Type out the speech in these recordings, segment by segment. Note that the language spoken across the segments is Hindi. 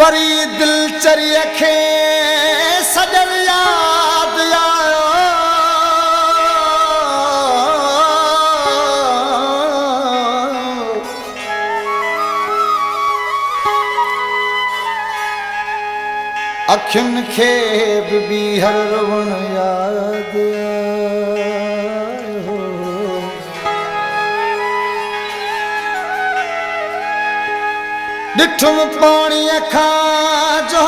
वरी दिल चरी खे सजन याद आयो अखियुनि खे बि हर रोवण याद आयो ॾिठुम पाणीअ खां जो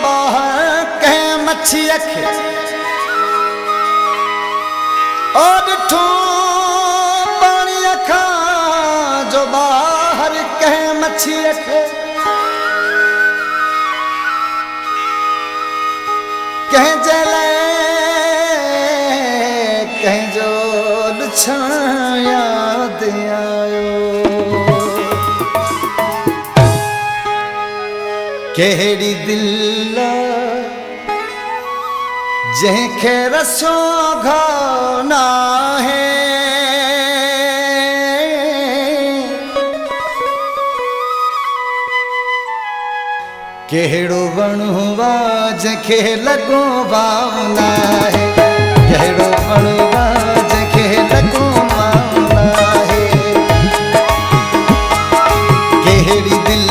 ॿाहिरि कंहिं मच्छीअ खे ओ ॾिठुम पाणीअ खां जो ॿाहिरि कंहिं मच्छीअ खे कंहिंजे लाइ कंहिंजो ॾिसणु यादि आयो कहिड़ी दिल जंहिंखे रसो घाव नाहे कहिड़ो वणु वा जंहिंखे लॻो भाव नाहे कहिड़ो वणु वा जंहिंखे लॻो भाव नाहे कहिड़ी दिल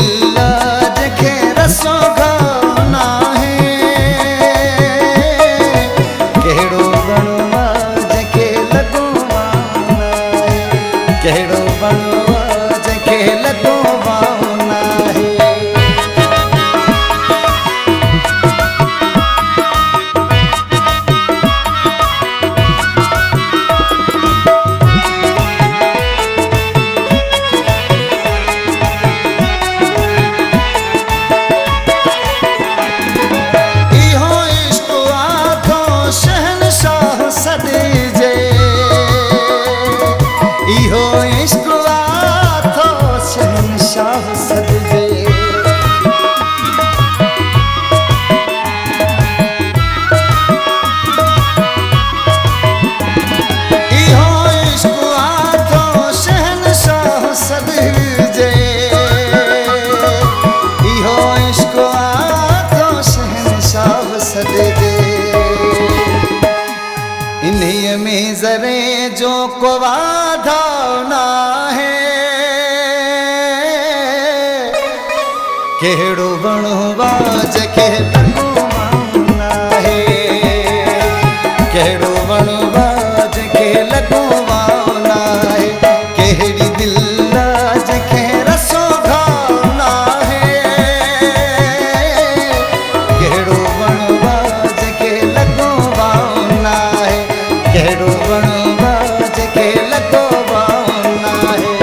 रसो घाव नाहे कहिड़ो वणु वा जंहिंखे लॻो भाव नाहे कहिड़ो वणु वा जंहिंखे लॻो भाव नाहे इहो इश्क आथो शहंशाह सदिजे इहो इश्क आथो शहंशाह सदिजे इहो इश्क आथो शहंशाह सदिजे इन्हीअ में ज़रे जो को वाधा नाहे कहिड़ो वणु वा जंहिंखे लॻो भाव नाहे कहिड़ो वणु वा जंहिंखे लॻो भाव नाहे कहिड़ी दिल जंहिंखे रसो घाव नाहे कहिड़ो वणु वा जंहिंखे लॻो भाव नाहे कहिड़ो वणु वा जंहिंखे लॻो भाव नाहे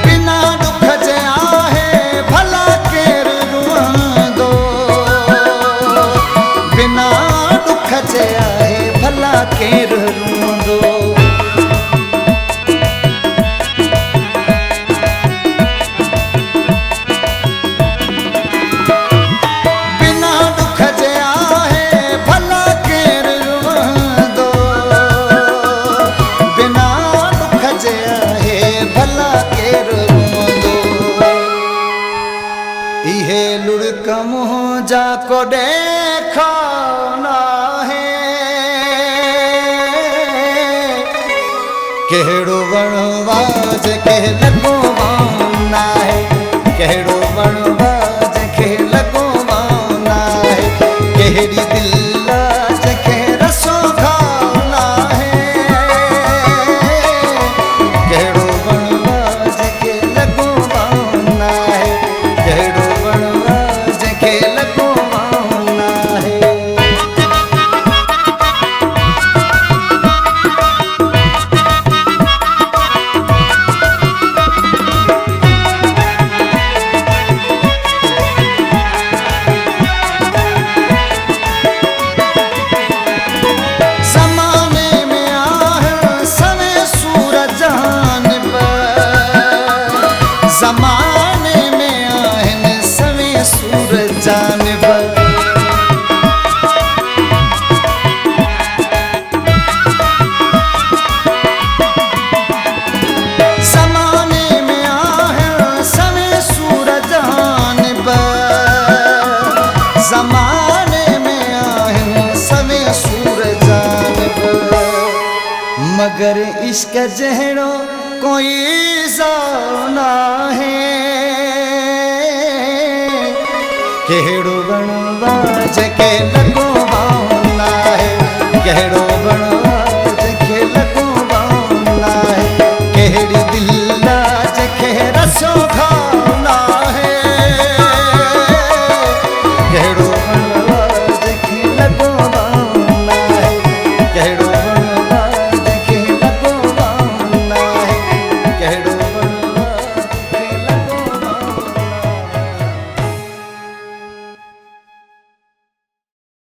बिना दुख जे आहे भला केरु रुअंदो बिना दुख जे आहे भला केरु रुअंदो बिना दुख जे आहे भला केरु रुअंदो बिना दुख जे आहे भला केरु रुअंदो इहे लुड़क मुंहिंजा को ॾेखां नाहे कहिड़ो वणु वा जंहिंखे लॻो भाव नाहे कहिड़ो वणु वा जंहिंखे लॻो भाव नाहे कहिड़ी दिल जंहिंखे रसो घाव नाहे कहिड़ो वणु वा जंहिंखे लॻो भाव नाहे कहिड़ो वणु वा जंहिंखे लॻो भाव नाहे मगर इश्क जहड़ो कोई ना है केड़ो बनवा जके लगो ना है केड़ो बन